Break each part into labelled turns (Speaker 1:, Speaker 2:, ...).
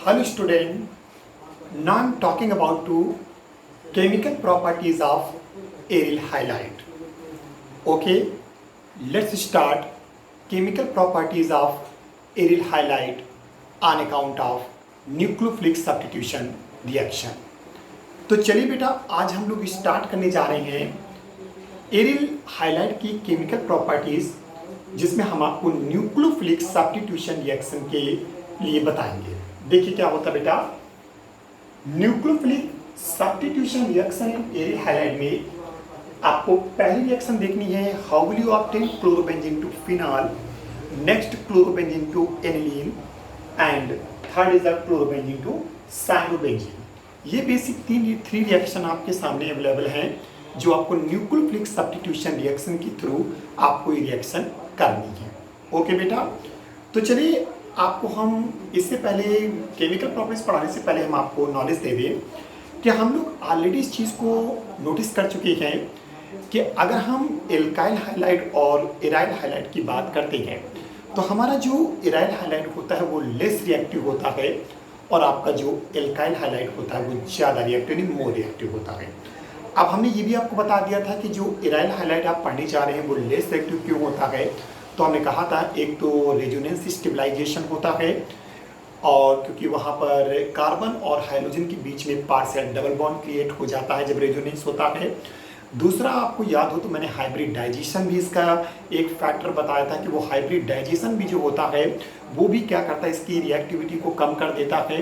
Speaker 1: Hello student, now I'm talking about two chemical properties of aryl halide. Okay, let's start chemical properties of aryl halide on account of nucleophilic substitution reaction. तो चलिए बेटा, आज हम लोग start करने जा रहे हैं एरिल हाइलाइट की केमिकल प्रॉपर्टीज, जिसमें हम आपको न्यूक्लियोफिलिक सब्स्टिट्यूशन रिएक्शन के लिए बताएंगे। देखिए क्या होता है बेटा, nucleophilic substitution reaction in aryl halide में आपको पहली रिएक्शन देखनी है, how will you obtain chlorobenzene to phenol, next chlorobenzene to aniline and third is the chlorobenzene to cyanobenzene. ये बेसिक थ्री रिएक्शन आपके सामने अवेलेबल हैं, जो आपको न्यूक्लियोफिलिक सब्स्टिट्यूशन रिएक्शन के थ्रू आपको ये रिएक्शन करनी है। ओके बेटा, तो चलिए आपको हम इससे पहले केमिकल प्रॉपर्टीज पढ़ाने से पहले हम आपको नॉलेज दे दें कि हम लोग ऑलरेडी इस चीज़ को नोटिस कर चुके हैं कि अगर हम एल्काइल हाइलाइड और एराइल हाइलाइड की बात करते हैं तो हमारा जो एराइल हाइलाइड होता है वो लेस रिएक्टिव होता है और आपका जो एल्काइल हाइलाइड होता है वो ज़्यादा रिएक्टिव यानी मोर रिएक्टिव होता है। अब हमने ये भी आपको बता दिया था कि जो एराइल हाइलाइड आप पढ़ने जा रहे हैं वो लेस रिएक्टिव क्यों होता है। तो हमने कहा था एक तो रेजोनेंस स्टेबलाइजेशन होता है, और क्योंकि वहाँ पर कार्बन और हाइड्रोजन के बीच में पार्शियल डबल बॉन्ड क्रिएट हो जाता है जब रेजोनेंस होता है। दूसरा आपको याद हो तो मैंने हाइब्रिडाइजेशन भी इसका एक फैक्टर बताया था कि वो हाइब्रिडाइजेशन भी जो होता है वो भी क्या करता है, इसकी रिएक्टिविटी को कम कर देता है,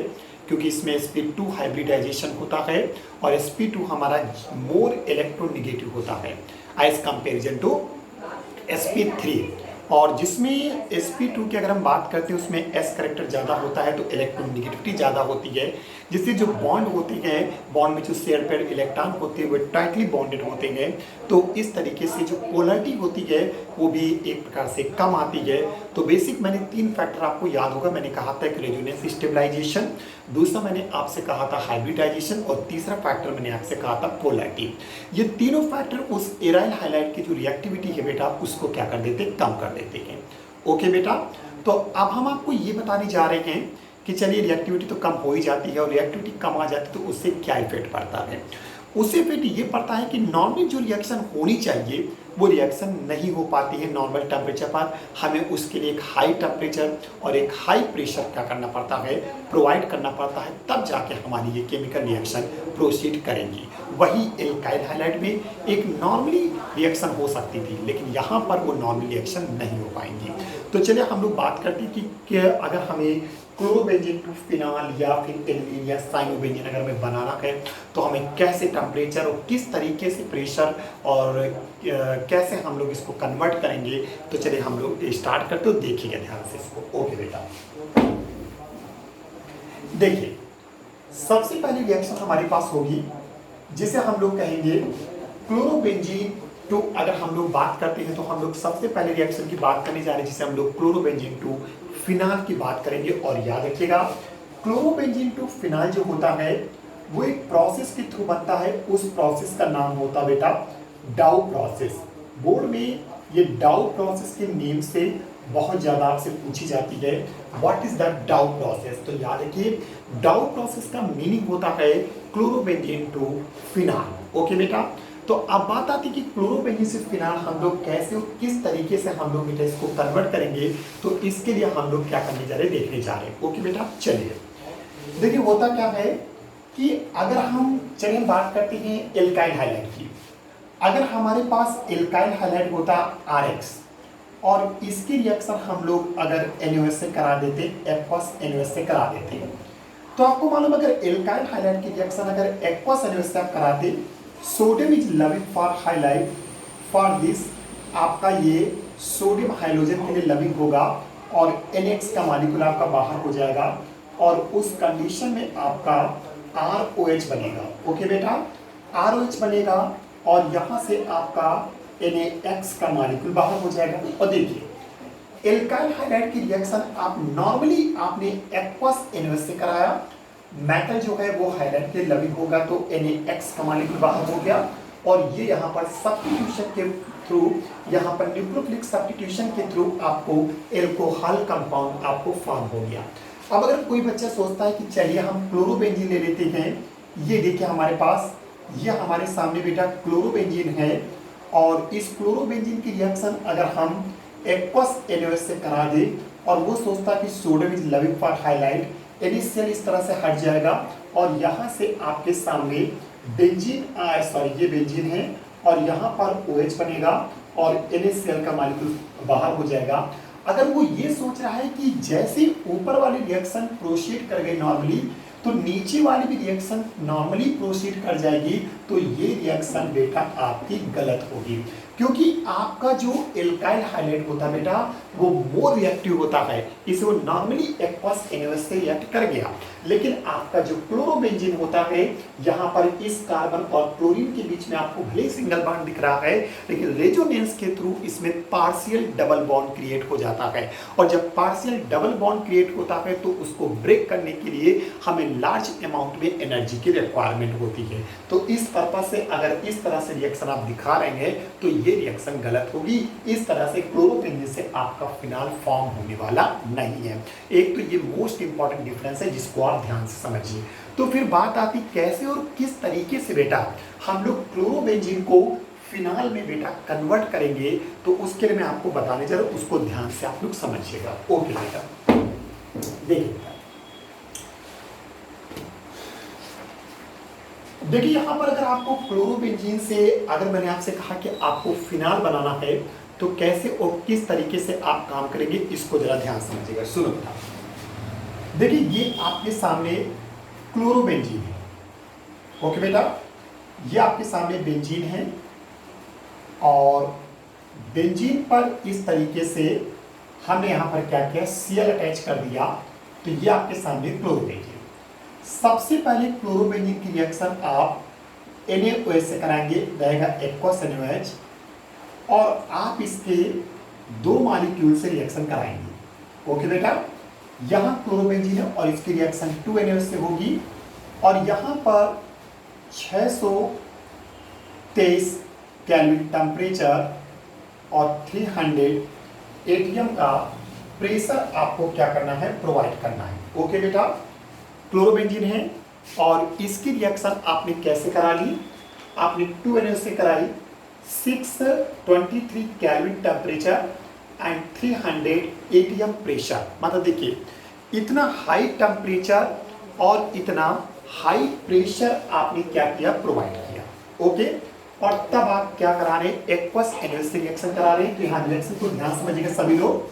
Speaker 1: क्योंकि इसमें sp2 हाइब्रिडाइजेशन होता है और sp2 हमारा मोर इलेक्ट्रोनेगेटिव होता है एज कंपेरिजन टू sp3। और जिसमें sp2 की अगर हम बात करते हैं उसमें s करेक्टर ज़्यादा होता है तो इलेक्ट्रोनेगेटिविटी ज़्यादा होती है, जिससे जो बॉन्ड होते हैं, बॉन्ड में जो शेयर पेयर इलेक्ट्रॉन होते हैं वो टाइटली बॉन्डेड होते हैं, तो इस तरीके से जो पोलरिटी होती है वो भी एक प्रकार से कम आती है। तो बेसिक मैंने तीन फैक्टर आपको याद होगा, मैंने कहा था कि रेजोनेंस स्टेबलाइजेशन, दूसरा मैंने आपसे कहा था हाइब्रिडाइजेशन और तीसरा फैक्टर मैंने आपसे कहा था पोलरिटी। ये तीनों फैक्टर उस एराइल हाइलाइट की जो रिएक्टिविटी है बेटा उसको क्या कर देते, कम कर देते हैं। ओके बेटा, तो अब हम आपको ये बताने जा रहे हैं कि चलिए रिएक्टिविटी तो कम हो ही जाती है और रिएक्टिविटी कम आ जाती है तो उससे क्या इफेक्ट पड़ता है। उससे इफेक्ट ये पड़ता है कि नॉर्मल जो रिएक्शन होनी चाहिए वो रिएक्शन नहीं हो पाती है नॉर्मल टेम्परेचर पर। हमें उसके लिए एक हाई टेम्परेचर और एक हाई प्रेशर क्या करना पड़ता है, प्रोवाइड करना पड़ता है, तब जाके हमारी ये केमिकल रिएक्शन प्रोसीड करेंगी। वही एल्काइल हाइलाइड में एक नॉर्मली रिएक्शन हो सकती थी, लेकिन यहाँ पर वो नॉर्मल रिएक्शन नहीं हो पाएंगी। तो चलिए हम लोग बात करते हैं कि अगर हमें क्लोरोबेंजीन टू फिनॉल या फिर एनिलीन या साइनोबेंजीन अगर हमें बनाना है तो हमें कैसे टेम्परेचर और किस तरीके से प्रेशर और कैसे हम लोग इसको कन्वर्ट करेंगे। तो चलिए हम लोग स्टार्ट करते हो, देखिएगा ध्यान से इसको। ओके बेटा, देखिए सबसे पहली रिएक्शन हमारे पास होगी जिसे हम लोग कहेंगे क्लोरोबेंजीन टू, अगर हम लोग बात करते हैं तो हम लोग सबसे पहले रिएक्शन की बात करने जा रहे हैं जिसे हम लोग क्लोरोबेंजीन टू फिनॉल की बात करेंगे। और याद रखिएगा क्लोरोबेंजीन टू फिनॉल जो होता है वो एक प्रोसेस के थ्रू बनता है, उस प्रोसेस का नाम होता है बेटा डाउ प्रोसेस। बोर्ड में ये डाउ प्रोसेस के नेम से बहुत ज़्यादा आपसे पूछी जाती है, व्हाट इज द डाउ प्रोसेस। तो याद रखिए डाउ प्रोसेस का मीनिंग होता है क्लोरोबेंजीन टू फिनॉल। ओके बेटा, तो अब बात आती है कि क्लोरोबेंजीन से फिनॉल हम लोग कैसे और किस तरीके से हम लोग बेटा इसको कन्वर्ट करेंगे। तो इसके लिए हम लोग क्या करने जा रहे हैं, देखने जा रहे हैं। ओके बेटा, चलिए देखिए होता क्या है कि अगर हम चलिए बात करते हैं एल्काइल हाइलाइड की। अगर हमारे पास एल्काइल हाइलाइड होता RX और इसकी रिएक्शन हम लोग अगर NaOH से करा देते, एक्वस NaOH से करा देते, तो आपको मालूम अगर एल्काइल हाइलाइड की रिएक्शन अगर एक्वस NaOH से आप कराते, sodium is loving for highlight, for this आपका ये सोडियम हाइड्रोजन के लिए लविंग होगा और NX का मॉलिक्यूल आपका बाहर हो जाएगा और उस कंडीशन में आपका ROH बनेगा। ओके बेटा, ROH बनेगा और यहाँ से आपका NaX का मॉलिक्यूल बाहर हो जाएगा। और देखिए एल्काइल हाइलाइड की रिएक्शन आप नॉर्मली आपने एक्वस NaOH से कराया, मेटल जो है वो हाइलाइट के लविंग होगा तो NaX का मॉलिक्यूल बाहर हो गया और ये यहाँ पर सब्स्टिट्यूशन के थ्रू, यहाँ पर न्यूक्लियोफिलिक सब्स्टिट्यूशन के थ्रू आपको एल्कोहल कंपाउंड आपको फॉर्म हो गया। अब अगर कोई बच्चा सोचता है कि चलिए हम क्लोरोबेंजीन ले लेते हैं, ये देखिए हमारे पास, ये हमारे सामने बेटा क्लोरोबेंजीन है, और इस क्लोरोबेंजीन की रिएक्शन अगर हम एक्वस NaOH से करा दे, और वो सोचता है कि sodium is loving for highlight, NaCl इस तरह से हट जाएगा, और यहाँ से आपके सामने बेंजीन, सॉरी ये बेंजीन है, और यहाँ पर OH बनेगा और NaCl का मॉलिक्यूल बाहर हो जाएगा। अगर वो ये सोच रहा है कि जैसे ऊपर वाली रिएक्शन प्रोसीड कर गई नॉर्मली, तो नीचे वाली भी रिएक्शन नॉर्मली प्रोसीड कर जाएगी, तो ये रिएक्शन बेटा आपकी गलत होगी, क्योंकि आपका जो एल्काइल हाइलाइट होता है बेटा वो मोर रिएक्टिव होता है, इसे वो नॉर्मली एक्वस NaOH से रिएक्ट कर गया। लेकिन आपका जो क्लोरोबेंजीन होता है, यहाँ पर इस कार्बन और क्लोरीन के बीच में आपको भले सिंगल बॉन्ड दिख रहा है, लेकिन रेजोनेंस के थ्रू इसमें पार्शियल डबल बॉन्ड क्रिएट हो जाता है, और जब पार्शियल डबल बॉन्ड क्रिएट होता है तो उसको ब्रेक करने के लिए हमें लार्ज अमाउंट में एनर्जी की रिक्वायरमेंट होती है। तो इस पर्पज से अगर इस तरह से रिएक्शन आप दिखा रहे हैं तो ये रिएक्शन गलत होगी। इस तरह से क्लोरोबेंजीन से आपका फिनाल फॉर्म होने वाला नहीं है। एक तो ये मोस्ट इंपॉर्टेंट डिफरेंस है जिसको आप ध्यान से समझिए। तो फिर बात आती कैसे और किस तरीके से बेटा हम लोग क्लोरोबेंजीन को फिनाल में बेटा कन्वर्ट करेंगे, तो उसके लिए मैं आपको बताने जा रहा हूं, उसको ध्यान से आप लोग समझिएगा। ओके बेटा, देखिए यहाँ पर अगर आपको क्लोरोबेंजीन से, अगर मैंने आपसे कहा कि आपको फिनाल बनाना है तो कैसे और किस तरीके से आप काम करेंगे, इसको जरा ध्यान समझिएगा। सुनो बेटा, देखिए ये आपके सामने क्लोरोबेंजीन है। ओके बेटा, ये आपके सामने बेंजीन है, और बेंजीन पर इस तरीके से हमने यहाँ पर क्या किया, Cl अटैच कर दिया, तो ये आपके सामने क्लोरोबेंजीन। सबसे पहले क्लोरोबेंजीन की रिएक्शन आप NaOH से कराएंगे, रहेगा एक्वस NaOH, और आप इसके 2 मॉलिक्यूल से रिएक्शन कराएंगे। ओके बेटा, यहाँ क्लोरोबेंजीन है और इसकी रिएक्शन 2 NaOH से होगी, और यहाँ पर 623 केल्विन टेम्परेचर और 300 ATM का प्रेशर आपको क्या करना है, प्रोवाइड करना है। ओके बेटा, क्लोरोबेंजीन है और इसकी रिएक्शन आपने कैसे करा ली, आपने 2 NaOH से कराई, 623 kelvin temperature and 300 ATM pressure. मतलब देखिए इतना हाई टेम्परेचर और इतना हाई प्रेशर आपने क्या किया, प्रोवाइड किया। ओके, और तब आप क्या करा रहे हैं, एक्वस NaOH से रिएक्शन करा रहे हैं। तो यहाँ रिएक्शन को ध्यान समझिएगा सभी लोग।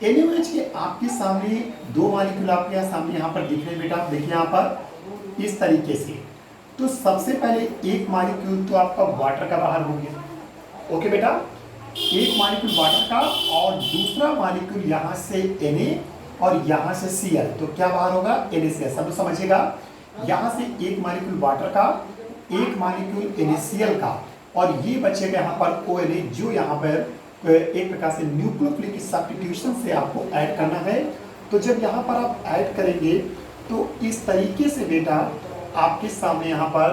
Speaker 1: NaOH के आपके सामने 2 मॉलिक्यूल आपके यहाँ सामने यहाँ पर दिख रहे हैं बेटा, आप देखिए यहाँ पर इस तरीके से। तो सबसे पहले एक मॉलिक्यूल तो आपका वाटर का बाहर हो गया। ओके बेटा, एक मॉलिक्यूल वाटर का और दूसरा मॉलिक्यूल यहाँ से Na और यहाँ से Cl, तो क्या बाहर होगा, NaCl। सब समझिएगा, यहाँ से एक मॉलिक्यूल वाटर का, एक मॉलिक्यूल NaCl का, और ये बचेगा यहाँ पर ONA, जो यहाँ पर एक प्रकार से न्यूक्लियोफिलिक सब्स्टिट्यूशन से आपको ऐड करना है। तो जब यहाँ पर आप ऐड करेंगे तो इस तरीके से बेटा आपके सामने यहाँ पर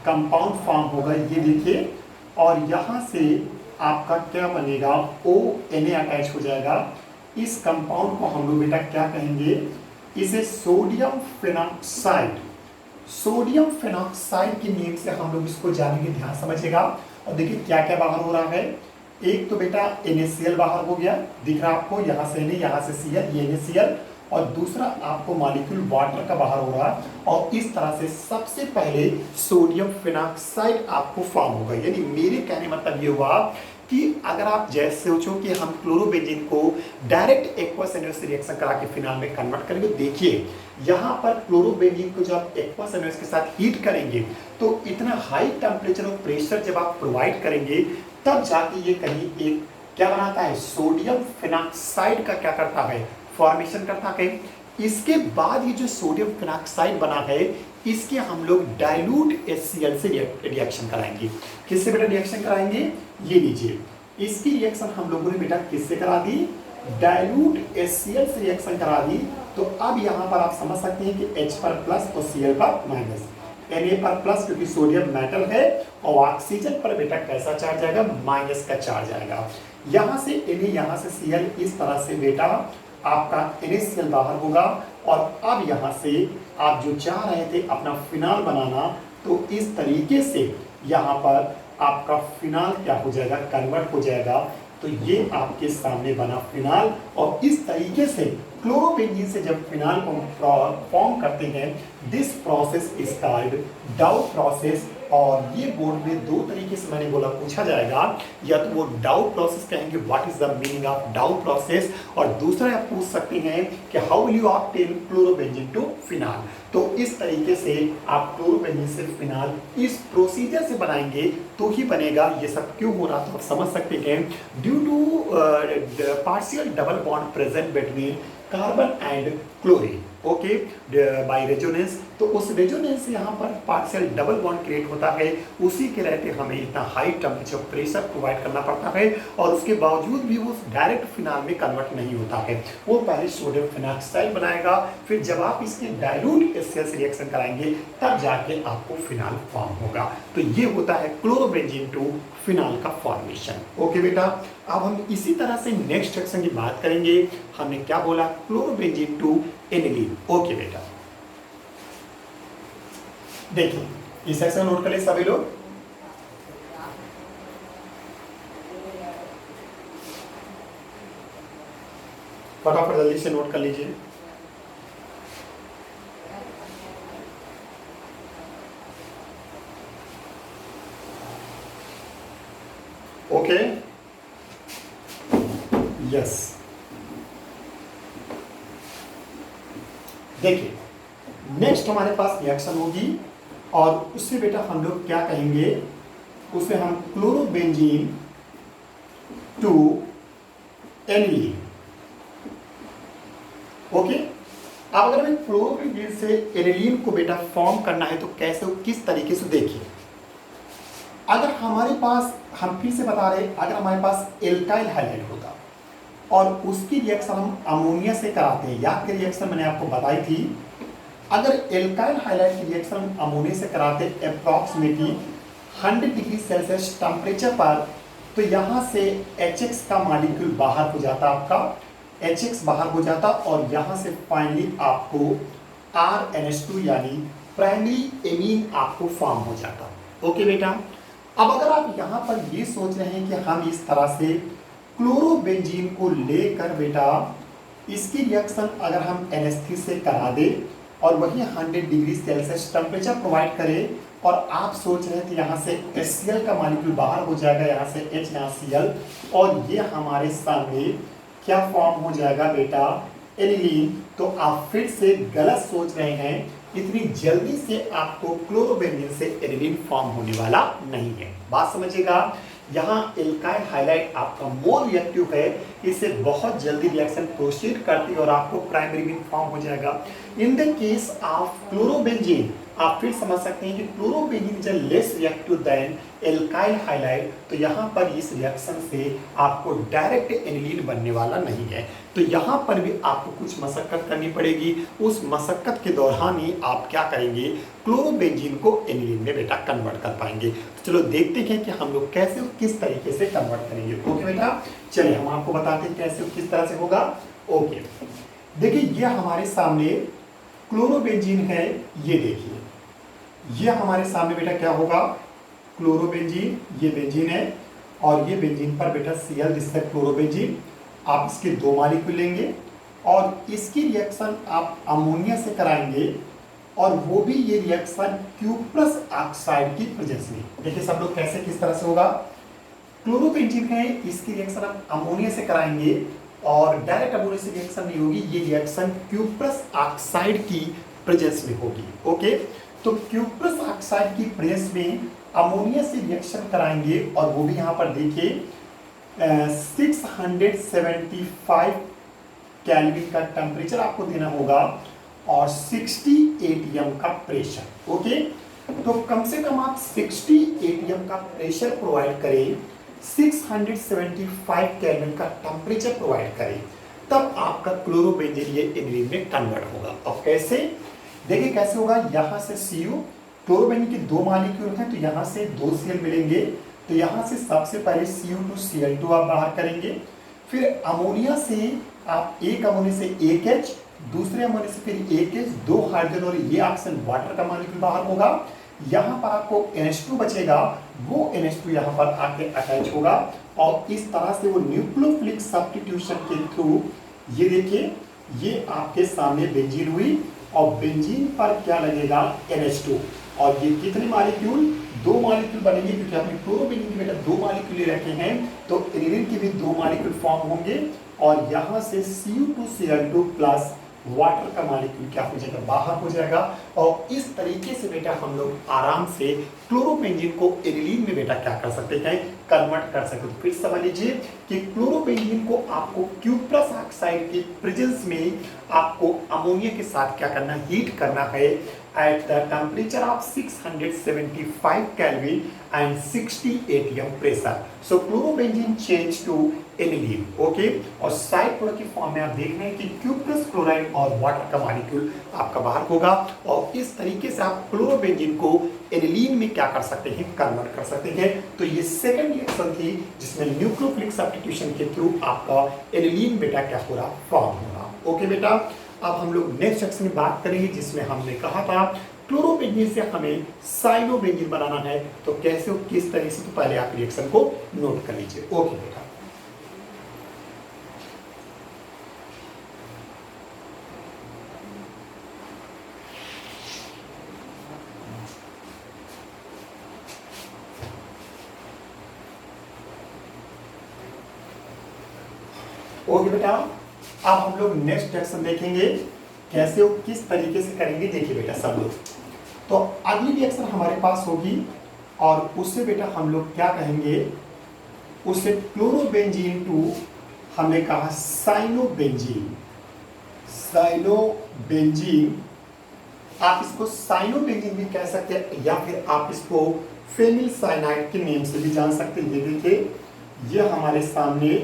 Speaker 1: कंपाउंड फॉर्म होगा, ये देखिए, और यहाँ से आपका क्या बनेगा, ONA अटैच हो जाएगा। इस कंपाउंड को हम लोग बेटा क्या कहेंगे, इसे सोडियम फेनॉक्साइड, सोडियम फेनॉक्साइड के नेम से हम लोग इसको जानेंगे। ध्यान समझिएगा, और देखिए क्या क्या बाहर हो रहा है। एक तो बेटा NaCl बाहर हो गया, दिख रहा आपको, यहाँ से Na, यहाँ से Cl, ये NaCl, और दूसरा आपको मॉलिक्यूल वाटर का बाहर हो रहा है, और इस तरह से सबसे पहले सोडियम फेनॉक्साइड आपको फॉर्म होगा। यानी मेरे कहने मतलब ये हुआ कि अगर आप जैसे सोचो कि हम क्लोरोबेंजीन को डायरेक्ट एक्वस NaOH से रिएक्शन करा के फिनाल में कन्वर्ट करेंगे, देखिए यहाँ पर क्लोरोबेंजीन को जब एक्वस NaOH के साथ हीट करेंगे तो इतना हाई टेम्परेचर और प्रेशर जब आप प्रोवाइड करेंगे, तब जाके ये कहीं एक क्या बनाता है, सोडियम फेनॉक्साइड का क्या करता है, फॉर्मेशन करता है। इसके बाद ये जो सोडियम फेनॉक्साइड बना है, इसके हम लोग डाइल्यूट HCl से रिएक्शन कराएंगे। किससे बेटा रिएक्शन कराएंगे, ये लीजिए, इसकी रिएक्शन हम लोगों ने बेटा किससे करा दी, डाइल्यूट HCl से रिएक्शन करा दी। तो अब यहाँ पर आप समझ सकते हैं कि H पर प्लस और Cl पर माइनस, Na पर प्लस क्योंकि सोडियम मेटल है, और ऑक्सीजन पर बेटा कैसा चार्ज आएगा, माइनस का चार्ज आएगा। यहाँ से Na, यहाँ से Cl, इस तरह से बेटा आपका NaCl बाहर होगा और अब यहाँ से आप जो चाह रहे थे अपना फिनाल बनाना, तो इस तरीके से यहाँ पर आपका फिनाल क्या हो जाएगा, कन्वर्ट हो जाएगा। तो ये आपके सामने बना फिनाल, और इस तरीके से क्लोरोबेंजीन से जब फिनाल को फॉर्म करते हैं, दिस प्रोसेस इज कॉल्ड डाउ प्रोसेस। और ये बोर्ड में दो तरीके से मैंने बोला पूछा जाएगा, या तो वो डाउ प्रोसेस कहेंगे what is the meaning of Dow process, और दूसरा आप पूछ सकते हैं कि how will you obtain chlorobenzene to phenol. तो इस तरीके से आप क्लोरोबेंजीन से फिनाल इस प्रोसीजर से बनाएंगे तो ही बनेगा। ये सब क्यों हो रहा था आप समझ सकते हैं, due to partial double bond present between carbon and chlorine, okay, by resonance. तो उस रेजोनेंस से यहाँ पर पार्शियल डबल बॉन्ड क्रिएट होता है, उसी के रहते हमें इतना हाई टेम्परेचर प्रेशर प्रोवाइड करना पड़ता है, और उसके बावजूद भी वो डायरेक्ट फिनाल में कन्वर्ट नहीं होता है। वो पहले सोडियम फिनाक्साइड बनाएगा, फिर जब आप इसके डाइल्यूट एसिड से रिएक्शन कराएंगे तब जाके आपको फिनाल फॉर्म होगा। तो ये होता है क्लोरोबेंजीन टू फिनाल का फॉर्मेशन। ओके बेटा, अब हम इसी तरह से नेक्स्ट रिएक्शन की बात करेंगे। हमने क्या बोला, क्लोरोबेंजीन टू एनिलीन। ओके बेटा, देखिए इस सेक्शन नोट कर ले सभी लोग। फटाफट जल्दी से नोट कर लीजिए। ओके, यस, देखिए नेक्स्ट हमारे पास रिएक्शन होगी, और उससे बेटा हम लोग क्या कहेंगे, उसे हम क्लोरोबेंजीन टू एनिलीन। ओके, अब अगर हमें क्लोरोबेंजीन से एनिलीन को बेटा फॉर्म करना है तो कैसे, किस तरीके से, देखिए अगर हमारे पास, हम फिर से बता रहे, अगर हमारे पास एल्काइल हाइलाइड होता और उसकी रिएक्शन हम अमोनिया से कराते हैं, याद करिए रिएक्शन मैंने आपको बताई थी, अगर एल्काइल हाइलाइड की रिएक्शन हम अमोनिया से कराते अप्रॉक्सीमेटली 100 डिग्री सेल्सियस टेम्परेचर पर, तो यहाँ से HX का मॉलिक्यूल बाहर हो जाता, आपका HX बाहर हो जाता, और यहाँ से फाइनली आपको RNH2 यानी प्राइमरी एमीन आपको फॉर्म हो जाता। ओके बेटा, अब अगर आप यहाँ पर ये सोच रहे हैं कि हम इस तरह से क्लोरोबेंजीन को लेकर बेटा इसकी रिएक्शन अगर हम NH3 से करा दें और वही 100 डिग्री सेल्सियस टेम्परेचर प्रोवाइड करें, और आप सोच रहे थे यहाँ से HCl का मॉलिक्यूल बाहर हो जाएगा, यहाँ से H, यहाँ Cl, और ये हमारे सामने क्या फॉर्म हो जाएगा बेटा, एनिलीन। तो आप फिर से गलत सोच रहे हैं, इतनी जल्दी से आपको क्लोरोबेंजीन से एनिलीन फॉर्म होने वाला नहीं है। बात समझिएगा, यहाँ एल्काइल हाइलाइड आपका मोर रिएक्टिव है, इससे बहुत जल्दी रिएक्शन प्रोसीड करती है और आपको प्राइमरी मीन फॉर्म हो जाएगा। In the case of chlorobenzene आप फिर समझ सकते हैं कि chlorobenzene is less reactive than alkyl halide, तो यहाँ पर इस रिएक्शन से आपको डायरेक्ट एनिलीन बनने वाला नहीं है। तो यहाँ पर भी आपको कुछ मशक्कत करनी पड़ेगी, उस मशक्कत के दौरान ही आप क्या करेंगे, क्लोरोबेंजीन को एनिलीन में बेटा कन्वर्ट कर पाएंगे। तो चलो देखते हैं कि हम लोग कैसे किस तरीके से कन्वर्ट करेंगे। ओके बेटा, चलिए हम आपको बताते हैं कैसे किस तरह से होगा। ओके, देखिए ये हमारे सामने क्लोरोबेंजीन है, ये देखिए ये हमारे सामने बेटा क्या होगा, क्लोरोबेंजीन, ये बेंजीन है, और ये बेंजीन पर बेटा Cl, दिस है क्लोरोबेंजीन। आप इसके दो मॉलिक्यूल लेंगे और इसकी रिएक्शन आप अमोनिया से कराएंगे, और वो भी ये रिएक्शन क्यूप्रस ऑक्साइड की प्रेजेंस में। देखिए सब लोग कैसे किस तरह से होगा, क्लोरोबेंजीन है, इसकी रिएक्शन आप अमोनिया से कराएंगे, और डायरेक्ट अमोनिया से रिएक्शन नहीं होगी, ये रिएक्शन क्यूप्रस ऑक्साइड की प्रेजेंस में होगी। ओके, तो क्यूप्रस ऑक्साइड की प्रेजेंस में अमोनिया से रिएक्शन कराएंगे, और वो भी यहाँ पर देखिए 675 केल्विन का टेम्परेचर आपको देना होगा और 60 ATM का प्रेशर। ओके, तो कम से कम आप 60 ATM का प्रेशर प्रोवाइड करें, 675 केल्विन का टेम्परेचर प्रोवाइड करें, तब आपका क्लोरोबेंजीन ये एनिलीन में कन्वर्ट होगा। और कैसे, देखिए कैसे होगा, यहाँ से Cu, क्लोरोबेंजीन के दो मॉलिक्यूल हैं तो यहाँ से 2 Cl मिलेंगे, तो यहाँ से सबसे पहले Cu2 Cl2 आप बाहर करेंगे, फिर अमोनिया से आप एक अमोनिया से एक H, दूसरे अमोनिया से फिर एक H, दो हाइड्रोजन और ये ऑक्सीजन वाटर का मॉलिक्यूल बाहर होगा। यहाँ पर आपको NH2 बचेगा, वो NH2 यहाँ पर आके अटैच होगा और इस तरह से वो न्यूक्लियोफिलिक सब्स्टिट्यूशन के थ्रू ये देखिए ये आपके सामने बेंजीन हुई और बेंजीन पर क्या लगेगा NH2 और ये कितने मॉलिक्यूल, दो मॉलिक्यूल बनेंगे क्योंकि आपने क्लोरोबेंजीन के बेटा दो मॉलिक्यूल ले रखे हैं तो एनिलीन के भी दो मॉलिक्यूल फॉर्म होंगे और यहाँ से Cu2Cl2 प्लस वाटर का मॉलिक्यूल क्या हो जाएगा, बाहर हो जाएगा। और इस तरीके से बेटा हम लोग आराम से क्लोरोबेंजीन को एनिलीन में बेटा क्या कर सकते हैं, कन्वर्ट कर सकते हैं। फिर समझ लीजिए कि क्लोरोबेंजीन को आपको क्यूप्रस ऑक्साइड की प्रेजेंस में आपको अमोनिया के साथ क्या करना, हीट करना है at the temperature of 675 Kelvin and 60 atm pressure. So chlorobenzene change to aniline, okay? और साइड प्रोडक्ट की फॉर्म में आप देख रहे हैं कि क्यूप्रस क्लोराइड और वाटर का मॉलिक्यूल आपका बाहर होगा और इस तरीके से आप क्लोरोबेंजीन को एनिलीन में क्या कर सकते हैं, कन्वर्ट कर सकते हैं। तो ये सेकंड रिएक्शन थी जिसमें न्यूक्लियोफिलिक सब्स्टिट्यूशन के थ्रू आपका एनिलीन बेटा क्या हो रहा, फॉर्म हो रहा। ओके बेटा, अब हम लोग नेक्स्ट सेक्शन में बात करेंगे जिसमें हमने कहा था क्लोरोबेंजीन से हमें साइनोबेंजीन बनाना है तो कैसे हो, किस तरह से, तो पहले आप रिएक्शन को नोट कर लीजिए। ओके बेटा, ओके बेटा, अब हम लोग नेक्स्ट सेक्शन देखेंगे कैसे हो, किस तरीके से करेंगे। देखिए बेटा सब लोग, तो अगली रिएक्शन हमारे पास होगी और उससे बेटा हम लोग क्या कहेंगे, उससे क्लोरोबेंजीन टू हमने कहा साइनोबेंजीन। साइनोबेंजीन, आप इसको साइनोबेंजीन भी कह सकते हैं या फिर आप इसको फेनिल साइनाइड के नेम से भी जान सकते हैं। ये देखिए ये हमारे सामने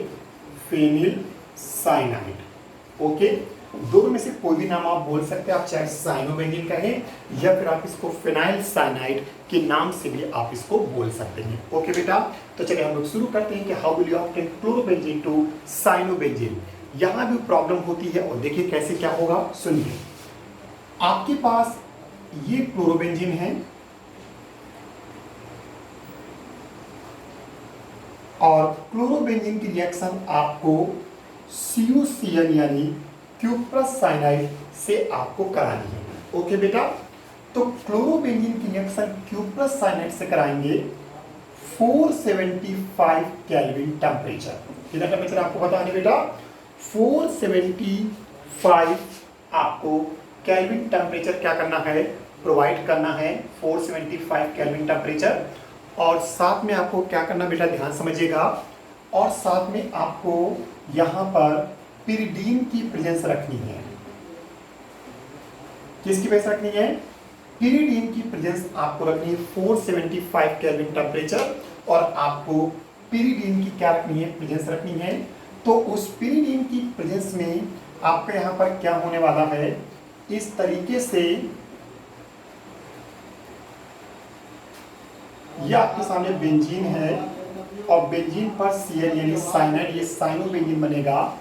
Speaker 1: फेनिल साइनाइड, ओके। दोनों में से कोई भी नाम आप बोल सकते हैं, आप चाहे साइनोबेंजीन कहें या फिर आप इसको फेनाइल साइनाइड के नाम से भी आप इसको बोल सकते हैं। ओके बेटा, तो चलिए हम लोग शुरू करते हैं कि how will you obtain chlorobenzene to cyanobenzene. यहां भी प्रॉब्लम होती है और देखिए कैसे क्या होगा, सुनिए। आपके पास ये क्लोरोबेंजीन है और क्लोरोबेंजीन की रिएक्शन आपको CuCl यानी क्यूप्रस साइनाइड से आपको करानी है। ओके बेटा, तो क्लोरोबेंजीन की रिएक्शन क्यूप्रस साइनाइड से कराएंगे 475 केल्विन टेम्परेचर। कितना टेम्परेचर आपको पता नहीं बेटा, 475 आपको केल्विन टेम्परेचर क्या करना है, प्रोवाइड करना है 475 केल्विन टेम्परेचर। और साथ में आपको क्या करना बेटा, ध्यान समझिएगा, और साथ में आपको यहाँ पर पिरिडीन की प्रेजेंस रखनी है। किसकी प्रेजेंस रखनी है, पिरिडीन की प्रेजेंस आपको रखनी है 475 केल्विन टेम्परेचर और आपको पिरिडीन की क्या रखनी है, प्रेजेंस रखनी है। तो उस पिरिडीन की प्रेजेंस में आपका यहाँ पर क्या होने वाला है, इस तरीके से ये आपके सामने बेंजीन है और बेंजीन पर Cl यानी साइनाइड, ये साइनोबेंजीन बनेगा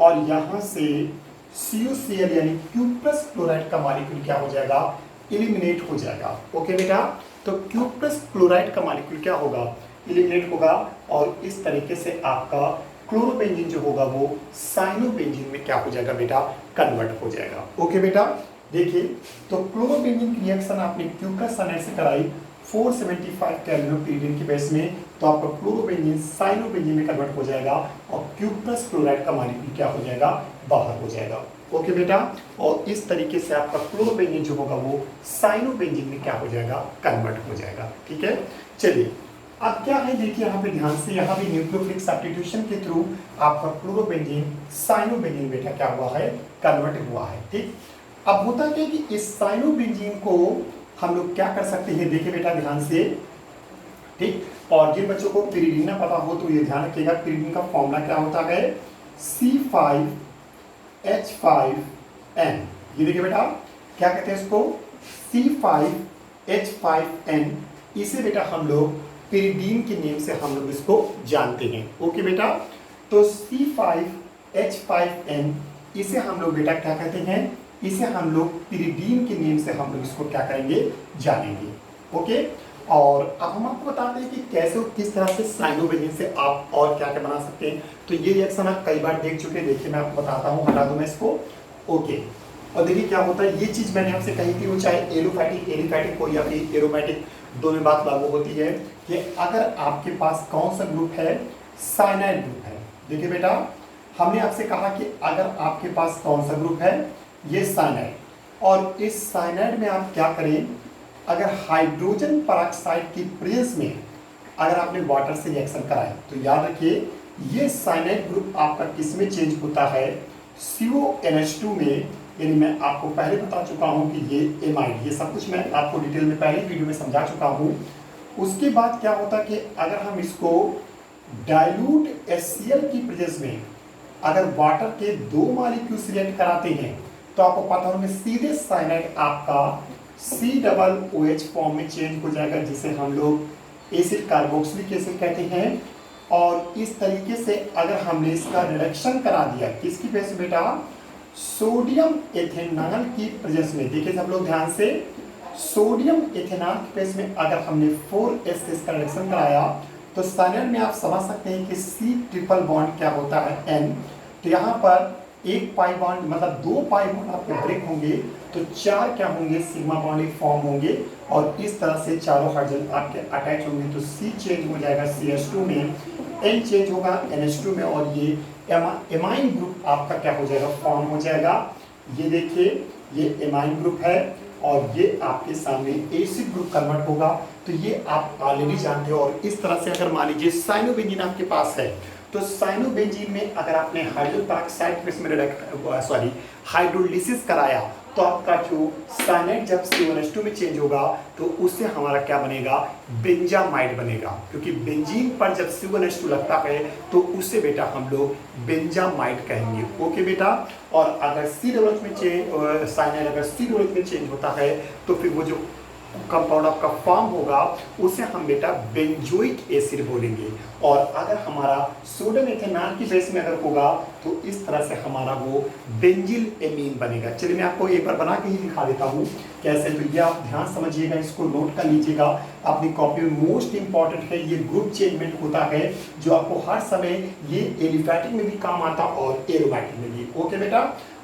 Speaker 1: और यहाँ से CuCl यानी क्यूप्रस क्लोराइड का मॉलिक्यूल क्या हो जाएगा, एलिमिनेट हो जाएगा। ओके बेटा, तो क्यूप्रस क्लोराइड का मॉलिक्यूल क्या होगा, एलिमिनेट होगा और इस तरीके से आपका क्लोरोबेंजीन जो होगा वो साइनोबेंजीन में क्या हो जाएगा बेटा, कन्वर्ट हो जाएगा। ओके बेटा, देखिए तो क्लोरोबेंजीन की रिएक्शन आपने क्यूप्रस साइनाइड से कराई 475 केल्विन पिरिडीन की बेस में, तो आपका क्लोरोबेंजीन साइनोबेंजीन में कन्वर्ट हो जाएगा और क्यूप्रस क्लोराइड का मॉलिक्यूल क्या हो जाएगा, बाहर हो जाएगा। ओके बेटा, और इस तरीके से आपका क्लोरोबेंजीन जो होगा वो साइनोबेंजीन में क्या हो जाएगा, कन्वर्ट हो जाएगा। ठीक है, चलिए अब क्या है, देखिए यहाँ पे ध्यान से, यहाँ भी न्यूक्लियोफिलिक सब्स्टिट्यूशन के थ्रू आपका क्लोरोबेंजीन साइनोबेंजीन बेटा क्या हुआ है, कन्वर्ट हुआ है। ठीक, अब होता क्या कि इस साइनोबेंजीन को हम लोग क्या कर सकते हैं, देखिए बेटा ध्यान से, ठीक। और जिन बच्चों को पिरिडीन ना पता हो तो ये ध्यान रखिएगा, पिरिडीन का फॉर्मूला क्या होता है, C5H5N। ये देखिए बेटा क्या कहते हैं इसको, C5H5N। इसे बेटा हम लोग पिरिडीन के नेम से हम लोग इसको जानते हैं। ओके बेटा, तो C5 H5N, इसे हम लोग बेटा क्या कहते हैं, इसे हम लोग पिरिडीन के नेम से हम लोग इसको क्या करेंगे, जानेंगे। ओके, और अब हम आपको बताते हैं कि कैसे और किस तरह से साइनोबेंजीन से आप और क्या क्या बना सकते हैं। तो ये रिएक्शन आप कई बार देख चुके हैं, देखिए मैं आपको बताता हूँ, हटा दूं मैं इसको। ओके, और देखिए क्या होता है, ये चीज मैंने आपसे कही थी, वो चाहे एलोफैटिक एलिफैटिक हो या फिर एरोमेटिक, दोनों में बात लागू होती है कि अगर आपके पास कौन सा ग्रुप है, साइनाइड ग्रुप है। देखिए बेटा, हमने आपसे कहा कि अगर आपके पास कौन सा ग्रुप है, ये साइनाइड, और इस साइनाइड में आप क्या करें, अगर हाइड्रोजन पेरोक्साइड की प्रेजेंस में अगर आपने वाटर से रिएक्शन कराया, तो याद रखिए ये साइनाइड ग्रुप आपका किस में चेंज होता है, CONH2 में। यानी मैं आपको पहले बता चुका हूं कि ये एमाइड, ये सब कुछ मैं आपको डिटेल में पहले वीडियो में समझा चुका हूं। उसके बाद क्या होता है कि अगर हम इसको डाइल्यूट HCl की प्रेजेंस में अगर वाटर के 2 मॉलिक्यूल्स रिएक्ट कराते हैं, तो आपको पता होगा सीधे साइनाइड आपका COOH फॉर्म में चेंज हो जाएगा, जिसे हम लोग एसिड कार्बोक्सिलिक एसिड कहते हैं। और इस तरीके से अगर हमने इसका रिडक्शन करा दिया, किसकी बेस पे बेटा, सोडियम एथेनॉल की प्रेजेंस में, देखिए सब लोग ध्यान से, सोडियम एथेनॉल की प्रेजेंस में अगर हमने 4S से इसका रिडक्शन कराया, तो साइनाइड में आप समझ सकते हैं कि C ट्रिपल बॉन्ड क्या होता है, N। तो यहाँ पर एक पाई बॉन्ड मतलब 2 पाई बॉन्ड आपके ब्रेक होंगे, तो 4 क्या होंगे, सिग्मा बॉन्ड फॉर्म होंगे, और इस तरह से चारों हाइड्रोजन आपके अटैच होंगे। तो C चेंज हो जाएगा CH2 में, N चेंज होगा NH2 में, और ये एमाइन ग्रुप आपका क्या हो जाएगा, फॉर्म हो जाएगा। ये देखिए ये एमाइन ग्रुप है, और ये आपके सामने एसिड ग्रुप कन्वर्ट होगा। तो ये आप ऑलरेडी जानते हो। और इस तरह से अगर मान लीजिए साइनोबेंजीन आपके पास है, तो साइनोबेंजीन में अगर आपने हाइड्रोजन पेरोक्साइड हाइड्रोलिसिस कराया, तो आपका जो साइनाइड जब CONH2 में चेंज होगा, तो उससे हमारा क्या बनेगा, बेंजामाइड बनेगा। क्योंकि बेंजीन पर जब CONH2 लगता है, तो उससे बेटा हम लोग बेंजामाइड कहेंगे। ओके बेटा, और अगर COOH में साइनाइड अगर COOH में चेंज होता है, तो फिर वो जो कंपाउंड आपका फॉर्म होगा, उसे हम बेटा बेंजोइक एसिड बोलेंगे। और अगर हमारा सोडियम एथेनॉल की बेस में अगर होगा, तो इस तरह से हमारा वो बेंजिल एमीन बनेगा। चलिए मैं आपको एक बार बना के ही दिखा देता हूँ कैसे। तो ये आप ध्यान समझिएगा, इसको नोट कर लीजिएगा अपनी कॉपी में, मोस्ट इंपॉर्टेंट है। ये ग्रुप चेंजमेंट होता है, जो आपको हर समय ये एलिफैटिक में भी काम आता और एरोमेटिक में भी। ओके बेटा,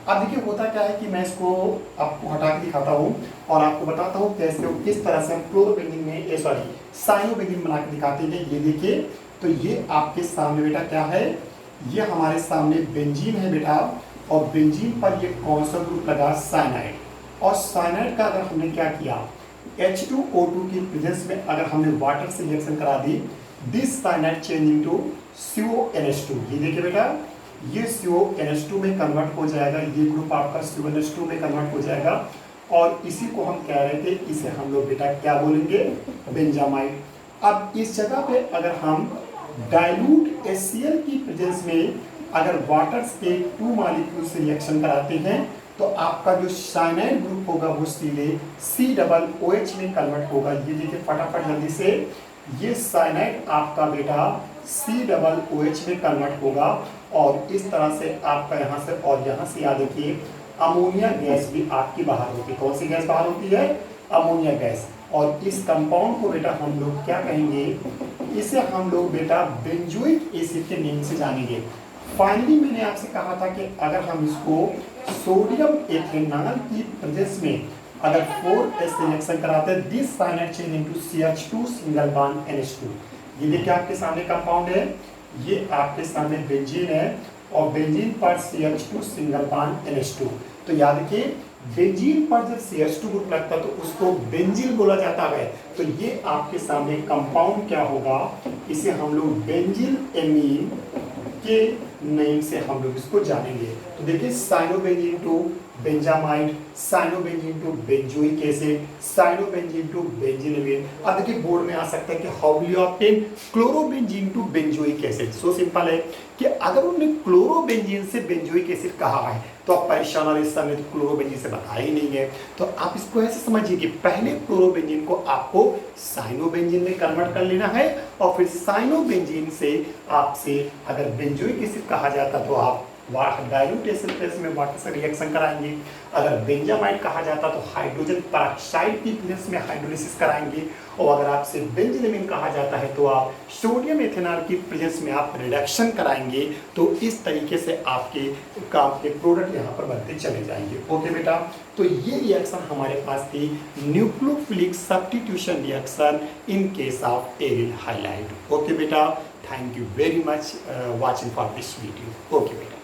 Speaker 1: अब देखिए होता क्या है कि मैं इसको आपको हटा के दिखाता हूँ और आपको बताता हूँ कैसे और किस तरह से हम क्लोरोबेंजीन में साइनोबेंजीन बना के दिखाते हैं। ये देखिए, तो ये आपके सामने बेटा क्या है, ये हमारे सामने बेंजीन है बेटा, और बेंजीन पर ये कौन सा ग्रुप लगा, साइनाइड। और साइनाइड का अगर हमने क्या किया, H2O2 की प्रेजेंस में अगर हमने वाटर से रिएक्शन करा दी, this cyanide change into CONH2। ये देखिए बेटा, ये CONH2 में कन्वर्ट हो जाएगा, ये ग्रुप आपका CONH2 में कन्वर्ट हो जाएगा, और इसी को हम कह रहे थे, इसे हम लोग बेटा क्या बोलेंगे, बेंजामाइड। अब इस जगह पे अगर हम डाइल्यूट HCl की प्रेजेंस में अगर वाटर के 2 मॉलिक्यूल से रिएक्शन कराते हैं, तो आपका जो साइनाइड ग्रुप होगा वो सीधे COOH में कन्वर्ट होगा। ये देखिए फटाफट जल्दी से, ये साइनाइड आपका बेटा COOH में कन्वर्ट होगा, और इस तरह से आपका यहाँ से और यहाँ से याद रखिए अमोनिया गैस भी आपकी बाहर होती है। कौन सी गैस बाहर होती है, अमोनिया गैस। और इस कंपाउंड को बेटा हम लोग क्या कहेंगे, इसे हम लोग बेटा बेंजोइक एसिड के नेम से जानेंगे। फाइनली मैंने आपसे कहा था कि अगर हम इसको सोडियम एथेनॉल की प्रेजेंस में अगर 4S रिएक्शन कराते हैं, this cyanide change into CH2 single bond NH2। ये देखिए आपके सामने कंपाउंड है, ये आपके सामने बेंजीन है, और बेंजीन पर CH2 सिंगल बॉन्ड NH2। तो याद रखिए, बेंजीन पर जब CH2 ग्रुप लगता है, तो उसको बेंजिल बोला जाता है। तो ये आपके सामने कंपाउंड क्या होगा, इसे हम लोग बेंजिल एमीन के नेम से हम लोग इसको जानेंगे। तो देखिए, cyanobenzene to benzamide, cyanobenzene to benzoic acid, cyanobenzene to benzene. अब देखिए बोर्ड में आ सकता है कि how will you obtain chlorobenzene to benzoic acid. So simple है कि अगर उन्होंने क्लोरोबेंजीन से बेंजोइक एसिड कहा है, तो आप परेशान वाले समय तो क्लोरोबेंजीन से बताया ही नहीं है। तो आप इसको ऐसे समझिए कि पहले क्लोरोबेंजीन को आपको साइनोबेंजीन में कन्वर्ट कर लेना है, और फिर साइनोबेंजीन से आपसे अगर बेंजोइक एसिड कहा जाता, तो आप डायल्यूट एसिड में वाटर से रिएक्शन कराएंगे। अगर बेंजामाइड कहा जाता तो हाइड्रोजन पेरोक्साइड की प्रेजेंस में हाइड्रोलिसिस कराएंगे। और अगर आपसे बेंजीन कहा जाता है तो आप सोडियम इथेनॉल की प्रेजेंस में आप रिडक्शन कराएंगे। तो इस तरीके से आपके काम के प्रोडक्ट यहाँ पर बनते चले जाएंगे। ओके बेटा, तो ये रिएक्शन हमारे पास थी nucleophilic substitution reaction in case of aryl halide. Okay बेटा, thank you very much watching for this video. Okay बेटा।